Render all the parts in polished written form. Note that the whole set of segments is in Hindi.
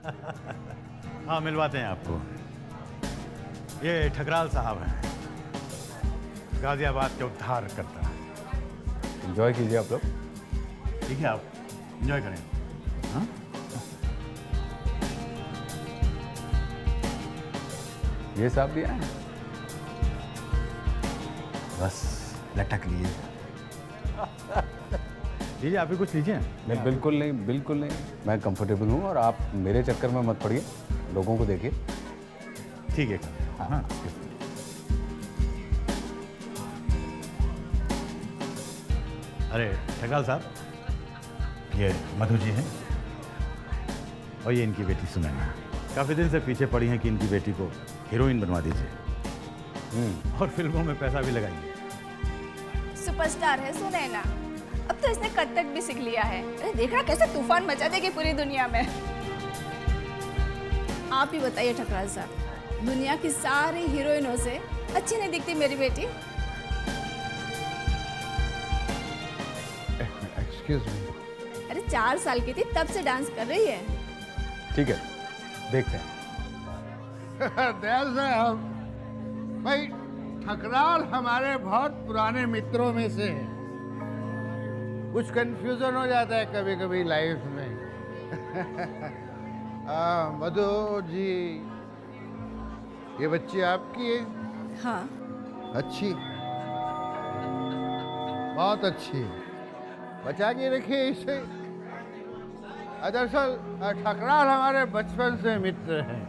हाँ, मिलवाते हैं आपको। ये ठकराल साहब हैं, गाजियाबाद के उद्धार करता। एंजॉय कीजिए आप लोग। ठीक है, आप एंजॉय करें। हाँ, ये साहब भी आए। बस लटक लिए। लीजिए, आप भी कुछ लीजिए। नहीं, बिल्कुल नहीं, बिल्कुल नहीं। मैं कंफर्टेबल हूँ और आप मेरे चक्कर में मत पड़िए। लोगों को देखिए। ठीक है। हाँ, अरे ठकराल साहब, ये मधु जी हैं और ये इनकी बेटी सुनैना। काफ़ी दिन से पीछे पड़ी हैं कि इनकी बेटी को हीरोइन बनवा दीजिए और फिल्मों में पैसा भी लगाइए। सुपरस्टार है सुनैना। अब तो इसने कथक भी सीख लिया है। अरे देखना कैसे तूफान मचा देगी पूरी दुनिया में। आप ही बताइए ठकराल साहब, दुनिया की सारी हीरोइनों से अच्छी नहीं दिखती मेरी बेटी? Excuse me. अरे 4 साल की थी तब से डांस कर रही है। ठीक है, देखते हैं। दयाल साहब, भाई ठकराल हमारे बहुत पुराने मित्रों में से है। कुछ कंफ्यूजन हो जाता है कभी कभी लाइफ में। मधु जी, ये बच्ची आपकी है? हाँ। अच्छी, बहुत अच्छी है, बचा के रखिए इसे। दरअसल ठकराल हमारे बचपन से मित्र हैं।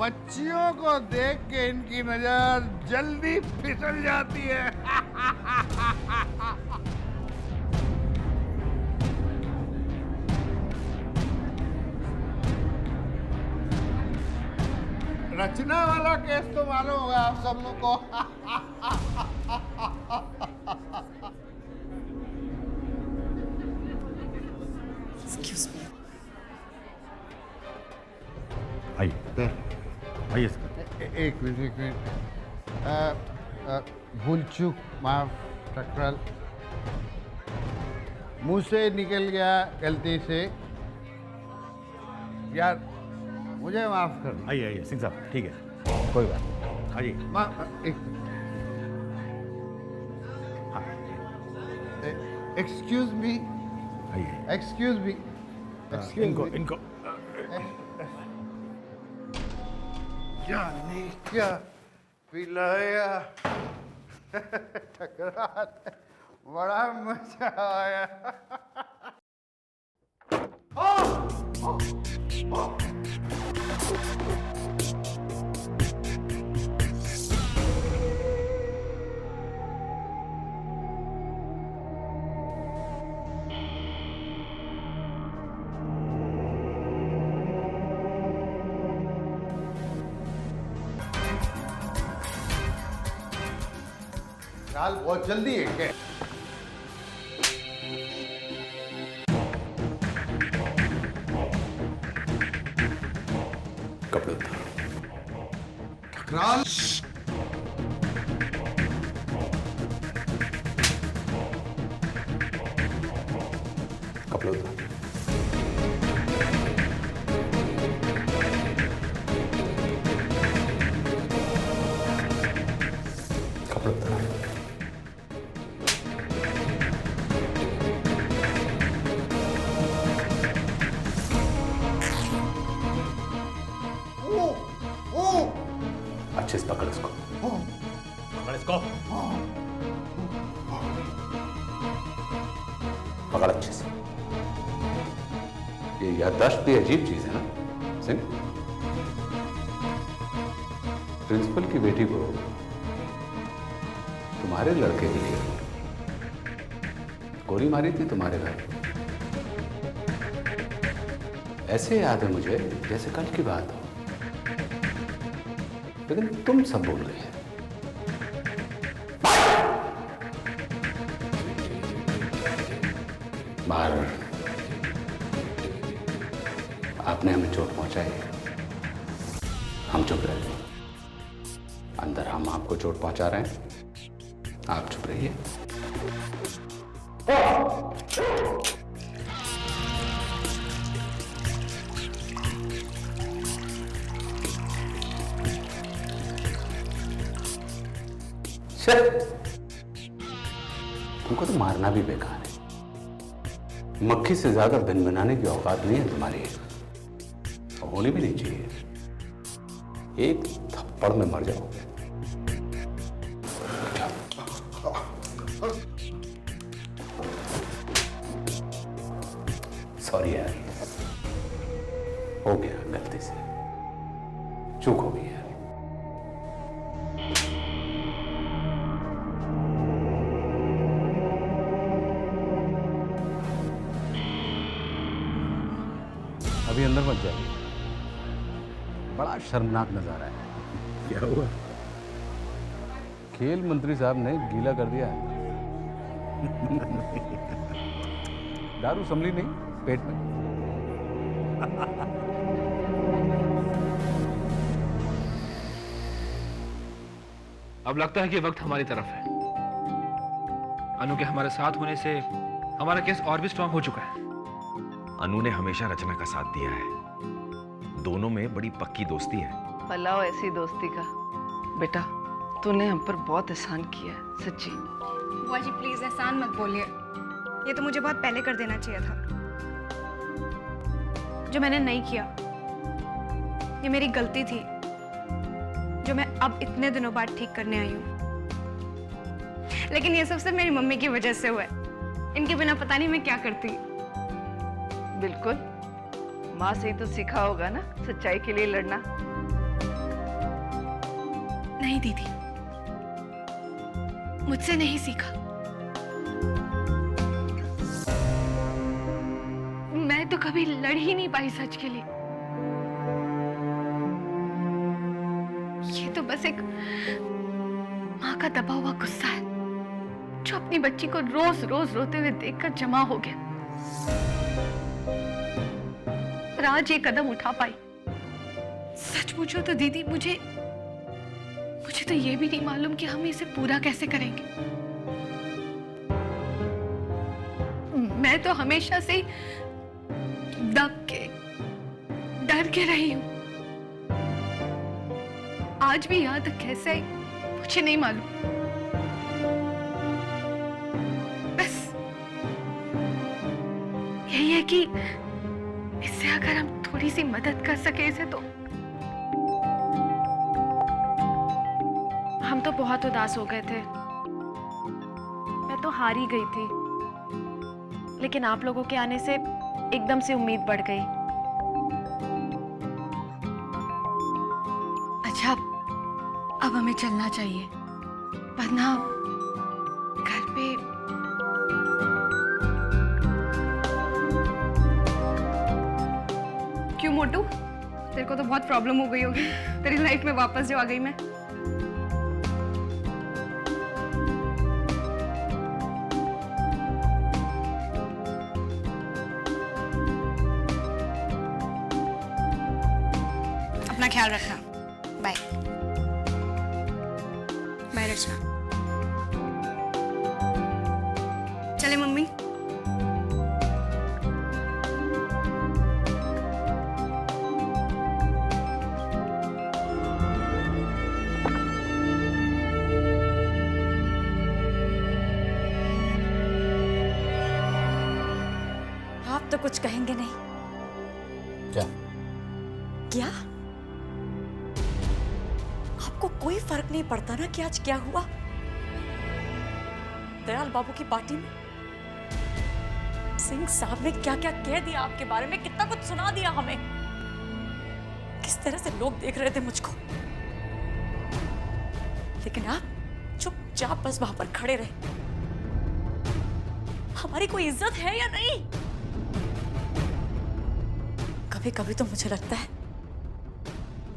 बच्चियों को देख के इनकी नजर जल्दी फिसल जाती है। रचना वाला केस तो मालूम होगा आप सब लोग को। Excuse me. आइए आइए सर। एक मिनट। भूल चूक माफ ठकराल, मुंह से निकल गया गलती से। यार मुझे माफ कर। आइए आइए सिंह साहब, ठीक है, कोई बात नहीं। आइए। हाँ, एक्सक्यूज मी, आइए। एक्सक्यूज मी, इनको जाने क्या पिलाया। ठकराल, बड़ा मजा आया। चाल बहुत जल्दी है क्या? कपड़े उतार। ठकराल, कपड़े उतार। कपड़े उतार। अच्छे से पकड़ इसको। पकड़ इसको। पकड़ अच्छे से। ये याददाश्त भी अजीब चीज है ना सिंह। प्रिंसिपल की बेटी को तुम्हारे लड़के के लिए गोली मारी थी तुम्हारे घर। ऐसे याद है मुझे जैसे कल की बात हो, लेकिन तुम सब बोल रहे हैं। बाहर आपने हमें चोट पहुंचाई, हम चुप रहे। अंदर हम आपको चोट पहुंचा रहे हैं, आप चुप रहिए। तुमको तो मारना भी बेकार है। मक्खी से ज्यादा बिन बनाने की औकात नहीं है तुम्हारी, होनी भी नहीं चाहिए। एक थप्पड़ में मर जाओगे। सॉरी यार, हो गया गलती से, चूक हो गई यार। अभी अंदर मत जाइए, बड़ा शर्मनाक नजारा है। क्या हुआ? खेल मंत्री साहब ने गीला कर दिया है। दारू संभली नहीं पेट में। अब लगता है कि वक्त हमारी तरफ है। अनु के हमारे साथ होने से हमारा केस और भी स्ट्रांग हो चुका है। अनु ने हमेशा रचना का साथ दिया है, दोनों में बड़ी पक्की दोस्ती है। भला हो ऐसी दोस्ती का। बेटा तूने हम पर बहुत एहसान किया है, सच्ची। बुआ जी प्लीज एहसान मत बोलिए, ये तो मुझे बहुत पहले कर देना चाहिए था। जो मैंने नहीं किया ये मेरी गलती थी, जो मैं अब इतने दिनों बाद ठीक करने आई हूँ। लेकिन ये सब सिर्फ मेरी मम्मी की वजह से हुआ है, इनके बिना पता नहीं मैं क्या करती। बिल्कुल, माँ से ही तो सीखा होगा ना सच्चाई के लिए लड़ना। नहीं दीदी, मुझसे नहीं सीखा। मैं तो कभी लड़ ही नहीं पाई सच के लिए। ये तो बस एक माँ का दबा हुआ गुस्सा है जो अपनी बच्ची को रोज रोज रोते हुए देखकर जमा हो गया। पर आज ये कदम उठा पाई। सच पूछो तो दीदी मुझे तो ये भी नहीं मालूम कि हम इसे पूरा कैसे करेंगे। मैं तो हमेशा से ही दब के डर के रही हूं। आज भी याद कैसे आई मुझे नहीं मालूम। बस यही है कि इससे अगर हम थोड़ी सी मदद कर सके इसे तो। हम तो बहुत उदास हो गए थे, मैं तो हार ही गई थी, लेकिन आप लोगों के आने से एकदम से उम्मीद बढ़ गई। अच्छा अब हमें चलना चाहिए, वरना घर पे क्यों मोटू, तेरे को तो बहुत प्रॉब्लम हो गई होगी। तेरी लाइफ में वापस जो आ गई मैं। अपना ख्याल रखना। बाय बाय रचना। चले मम्मी। आप तो कुछ कहेंगे नहीं? क्या? क्या आपको कोई फर्क नहीं पड़ता ना कि आज क्या हुआ? दयाल बाबू की पार्टी में सिंह साहब ने क्या क्या कह दिया आपके बारे में, कितना कुछ सुना दिया हमें। किस तरह से लोग देख रहे थे मुझको, लेकिन आप चुपचाप बस वहां पर खड़े रहे। हमारी कोई इज्जत है या नहीं? कभी कभी तो मुझे लगता है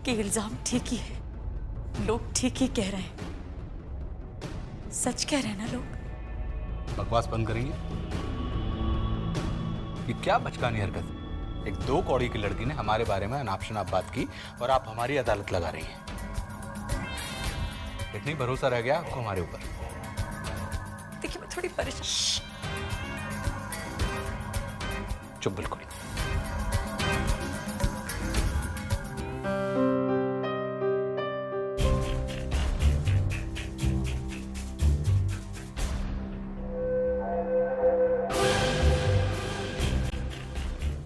कि इल्जाम ठीक ही है, लोग ठीक ही कह रहे हैं। सच कह रहे हैं ना लोग? बकवास बंद करेंगे? ये क्या बचकानी हरकत? एक 2 कौड़ी की लड़की ने हमारे बारे में अनाप शनाप बात की और आप हमारी अदालत लगा रही हैं। इतनी भरोसा रह गया आपको हमारे ऊपर? देखिए मैं थोड़ी परेशान। चुप बिल्कुल।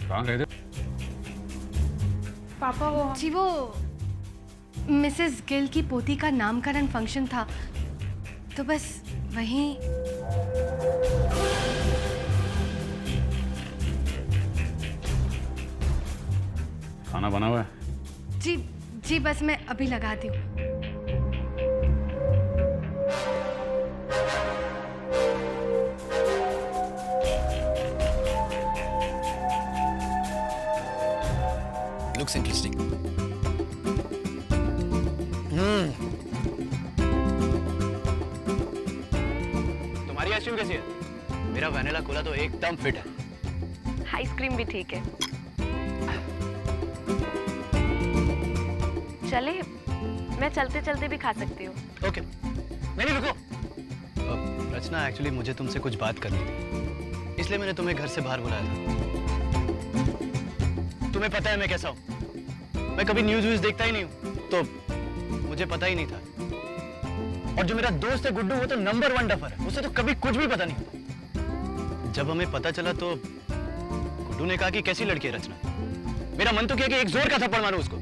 कहाँ गए थे? पापा जी वो मिसेस गिल की पोती का नामकरण फंक्शन था, तो बस वहीं। खाना बना हुआ है? जी जी बस मैं अभी लगाती हूँ। Looks interesting. तुम्हारी आइसक्रीम कैसी है? मेरा वैनिला कोला तो एकदम फिट है। आइसक्रीम भी ठीक है। चले, मैं चलते चलते भी खा सकती हूँ। ओके। नहीं रुको। रचना, एक्चुअली मुझे तुमसे कुछ बात करनी थी, इसलिए मैंने तुम्हें घर से बाहर बुलाया था। तुम्हें पता है मैं कैसा हूँ। मैं कभी न्यूज़ व्यूज़ देखता ही नहीं हूँ, तो मुझे पता ही नहीं था। और जो मेरा दोस्त है गुड्डू, वो तो नंबर 1 डफर है, उसे तो कभी कुछ भी पता नहीं होता। जब हमें पता चला तो गुड्डू ने कहा कि कैसी लड़की है रचना। मेरा मन तो किया कि एक जोर का थप्पड़ मारूं उसको।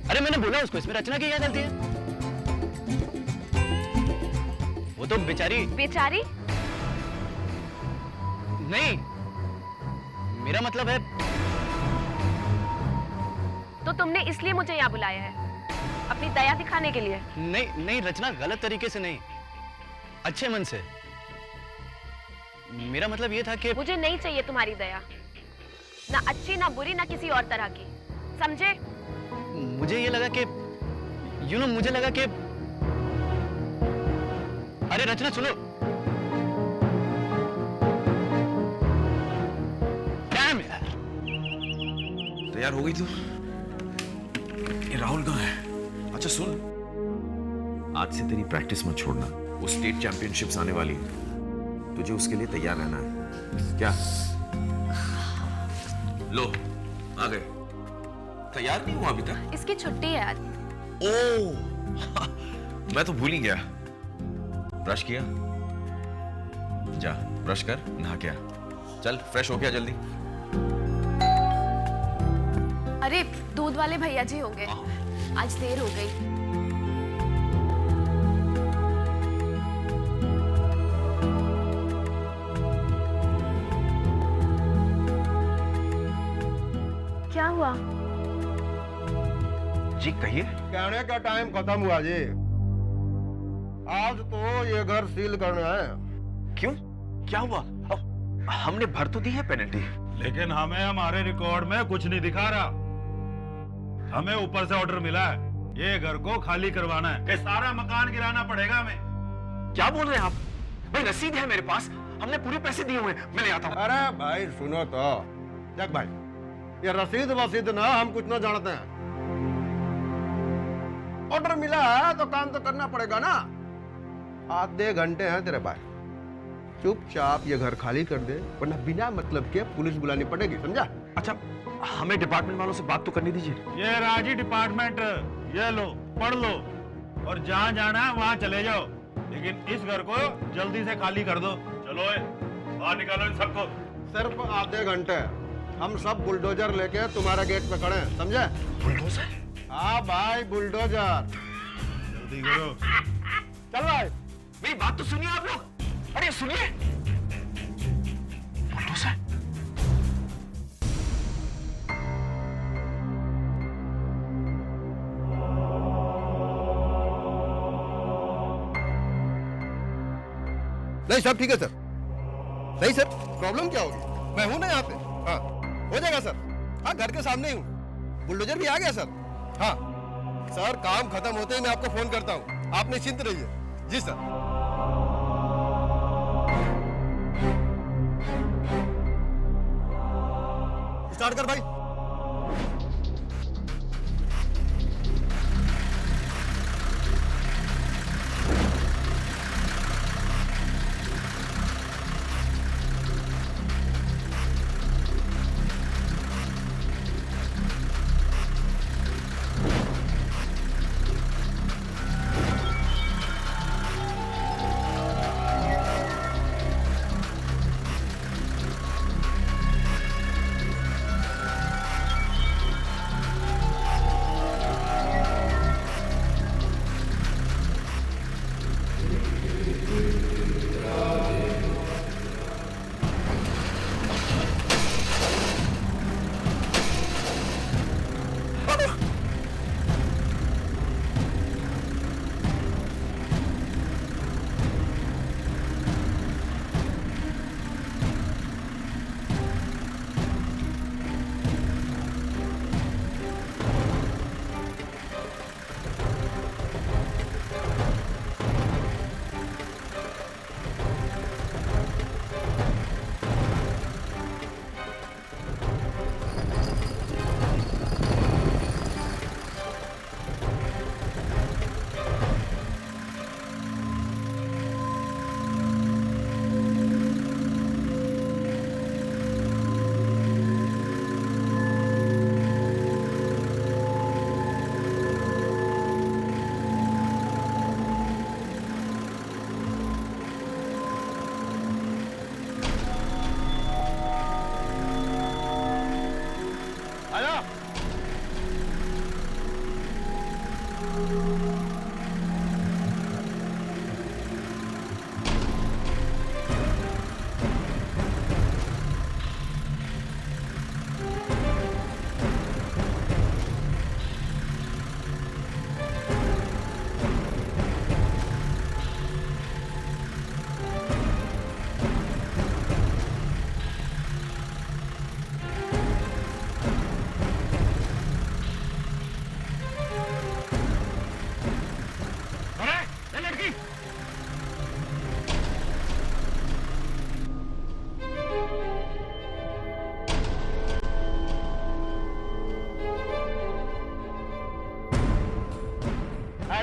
अरे मैंने बोला उसको, इसमें रचना की क्या गलती है? वो तो बेचारी। बेचारी? नहीं, मेरा मतलब है। तो तुमने इसलिए मुझे यहाँ बुलाया है, अपनी दया दिखाने के लिए? नहीं नहीं रचना, गलत तरीके से नहीं, अच्छे मन से। मेरा मतलब ये था कि मुझे नहीं चाहिए तुम्हारी दया, ना अच्छी ना बुरी ना किसी और तरह की, समझे? मुझे ये लगा कि मुझे लगा कि अरे रचना सुनो। डैम यार। तैयार हो गई तू? ये राहुल कहाँ है? अच्छा सुन, आज से तेरी प्रैक्टिस मत छोड़ना। वो स्टेट चैंपियनशिप्स आने वाली है, तुझे उसके लिए तैयार रहना है। क्या? लो आ गए। तैयार नहीं हुआ अभी तक? इसकी छुट्टी है आज। ओह मैं तो भूल ही गया। ब्रश किया? जा ब्रश कर, नहा के आ। चल फ्रेश हो गया जल्दी। अरे दूध वाले भैया जी होंगे, आज देर हो गई। क्या हुआ? जी कहिए। कहने का टाइम खत्म हुआ जी, आज तो ये घर सील करना है। क्यों? क्या हुआ? हमने भर तो दी है पेनल्टी। लेकिन हमें हमारे रिकॉर्ड में कुछ नहीं दिखा रहा। हमें ऊपर से ऑर्डर मिला है, ये घर को खाली करवाना है, ये सारा मकान गिराना पड़ेगा हमें। क्या बोल रहे हैं आप? भाई रसीद है मेरे पास, हमने पूरे पैसे दिए हुए हैं। मैं ले आता हूँ। अरे भाई सुनो तो, देख भाई, ये रसीद वसीद ना हम कुछ ना जानते हैं। ऑर्डर मिला है तो काम तो करना पड़ेगा ना। आधे घंटे हैं तेरे पास, चुपचाप ये घर खाली कर दे, वरना बिना मतलब के पुलिस बुलानी पड़ेगी, समझा? अच्छा हमें डिपार्टमेंट वालों से बात तो करने दीजिए। ये राजी डिपार्टमेंट, ये लो पढ़ लो और जहाँ जाना है वहाँ चले जाओ, लेकिन इस घर को जल्दी से खाली कर दो। चलो बाहर निकालो इन सबको। सिर्फ आधे घंटे, हम सब बुलडोजर लेके तुम्हारे गेट पे खड़े हैं, समझे? बुलडोजर? हाँ भाई बुलडोजर, जल्दी करो। चल भाई। मेरी बात तो सुनिए आप लोग। अरे सुनिए, बुलडोजर। नहीं सब ठीक है सर। नहीं सर, प्रॉब्लम क्या होगी? मैं हूं ना यहाँ पे। हाँ हो जाएगा सर। हाँ घर के सामने ही हूँ, बुलडोजर भी आ गया सर। हाँ सर, काम खत्म होते ही मैं आपको फोन करता हूँ, आप निश्चिंत रहिए। जी सर। स्टार्ट कर भाई।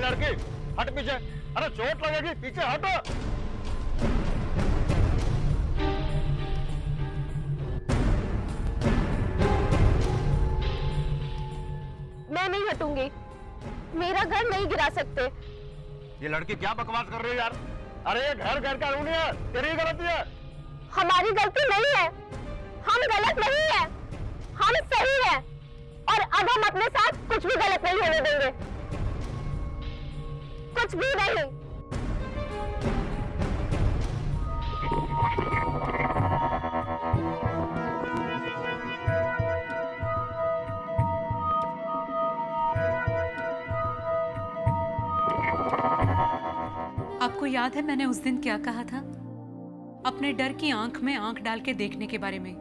लड़की हट पीछे, अरे चोट लगेगी, पीछे हटो। मैं नहीं हटूंगी, मेरा घर नहीं गिरा सकते। ये लड़की क्या बकवास कर रही है यार? अरे ये घर घर कानूनी है, तेरी गलती है। हमारी गलती नहीं है, हम गलत नहीं है, हम सही है और अब हम अपने साथ कुछ भी गलत नहीं होने देंगे, कुछ भी नहीं। आपको याद है मैंने उस दिन क्या कहा था? अपने डर की आंख में आंख डाल के देखने के बारे में।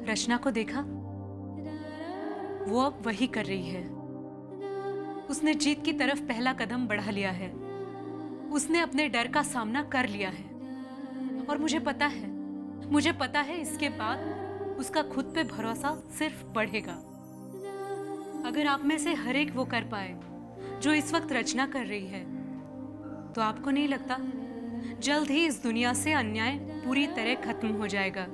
रचना को देखा, वो अब वही कर रही है। उसने जीत की तरफ पहला कदम बढ़ा लिया है। उसने अपने डर का सामना कर लिया है और मुझे पता है इसके बाद उसका खुद पे भरोसा सिर्फ बढ़ेगा। अगर आप में से हर एक वो कर पाए जो इस वक्त रचना कर रही है, तो आपको नहीं लगता जल्द ही इस दुनिया से अन्याय पूरी तरह खत्म हो जाएगा?